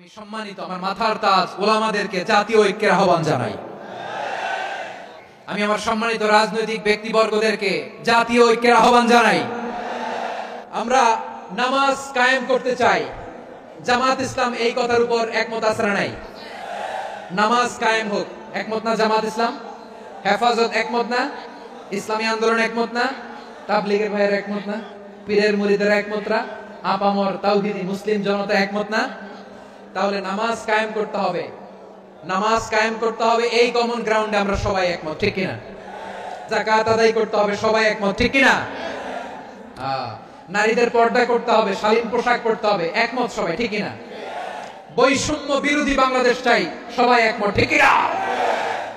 আমি সম্মানিত আমার মাথার তাজ ওলামাদেরকে জাতীয় ঐক্যের আহ্বান জানাই। আমি আমার সম্মানিত রাজনৈতিক ব্যক্তিবর্গদেরকে জাতীয় ঐক্যের আহ্বান জানাই। আমরা নামাজ কায়েম করতে চাই। জামাত ইসলাম এই কথার উপর একমত আছে না নাই? নামাজ কায়েম হোক, একমত না জামাত ইসলাম? হেফাজত একমত না? ইসলামী আন্দোলন একমত না? তাবলীগের ভাইয়ের একমত না? পীরের মুরিদের একমত না? আপামর তাওহীদি মুসলিম জনতা একমত না? তাহলে নামাজ কায়েম করতে হবে। নামাজ কায়েম করতে হবে, এই কমন গ্রাউন্ডে আমরা সবাই একমত, ঠিক কিনা? যাকাত আদায় করতে হবে, সবাই একমত, ঠিক কিনা? নারীদের পর্দা করতে হবে, শালীন পোশাক পরতে হবে, একমত সবাই, ঠিক কিনা? বৈষম্য বিরোধী বাংলাদেশ চাই, সবাই একমত, ঠিক কিনা?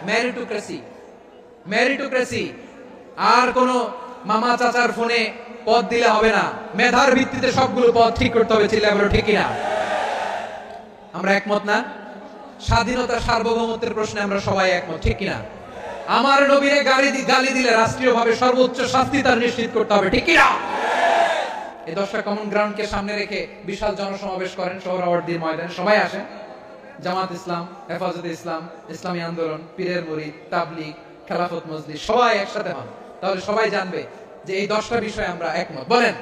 মেরিটোক্রেসি, মেরিটোক্রেসি, আর কোন মামা চাচার ফোনে পদ দিলে হবে না, মেধার ভিত্তিতে সবগুলো পদ ঠিক করতে হবে, চিল্লায় বলো ঠিক কিনা? আমরা একমত না? স্বাধীনতা সার্বভৌমত্বের প্রশ্নে আমরা সবাই একমত, ঠিক কিনা? আমার নবীরে গালি দিলে রাষ্ট্রীয়ভাবে সর্বোচ্চ শাস্তি তার নিশ্চিত করতে হবে, ঠিক কিনা? এই 10টা কমন গ্রাউন্ডকে সামনে রেখে বিশাল জনসমাবেশ করেন সোহরাওয়ার্দীর ময়দানে, সবাই আসেন। জামাত ইসলাম, হেফাজতে ইসলাম, ইসলামী আন্দোলন, পীরের মুরিদ, তাবলীগ, খেলাফত মজলিস, সবাই একসাথে হন, তাহলে সবাই জানবে যে এই 10টা বিষয়ে আমরা একমত। বলেন,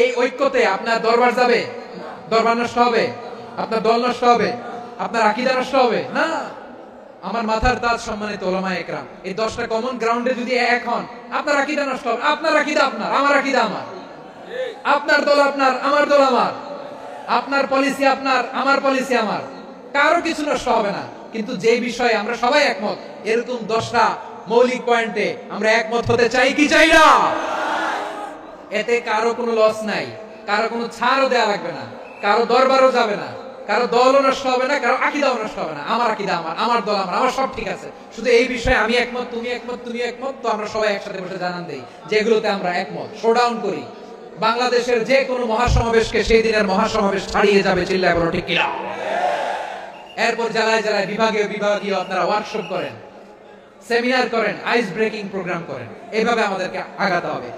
এই ঐক্যতে আপনার দরবার যাবে? দরবার নষ্ট হবে? আপনার দল নষ্ট হবে? আপনার আকীদা নষ্ট হবে না? আমার মাথার তাজ সম্মানিত ওলামায়ে একরাম, এই 10টা কমন গ্রাউন্ডে যদি এক হন, আপনার আকীদা নষ্ট হবে? আপনার আকীদা আপনার, আমার আকীদা আমার, আপনার দল আপনার, আমার দল আমার, আপনার পলিসি আপনার, আমার পলিসি আমার, কারো কিছু নষ্ট হবে না। কিন্তু যে বিষয়ে আমরা সবাই একমত, এরকম 10টা মৌলিক পয়েন্টে আমরা একমত হতে চাই কি চাই না? এতে কারো কোনো লস নাই, কারো কোনো ছাড়ও দেয়া লাগবে না, কারো দরবারও যাবে না, কারো দলও নষ্ট হবে না, কারো আকীদাও নষ্ট হবে না। আমার আকীদা আমার, আমার দল আমার, আমার সব ঠিক আছে। শুধু এই বিষয়ে আমি একমত, তুমি একমত, তুমি একমত, তো আমরা সবাই একসাথে বসে জানান দেই যেগুলোতে আমরা একমত, শোডাউন করি। বাংলাদেশের যে কোনো মহাসমাবেশকে সেই দিনের মহাসমাবেশ ছাড়িয়ে যাবে, চিল্লায় বলো ঠিক কিনা? এরপর জেলায় জেলায় বিভাগীয় আপনারা ওয়ার্কশপ করেন, সেমিনার করেন, আইস ব্রেকিং প্রোগ্রাম করেন, এইভাবে আমাদেরকে আগাতে হবে।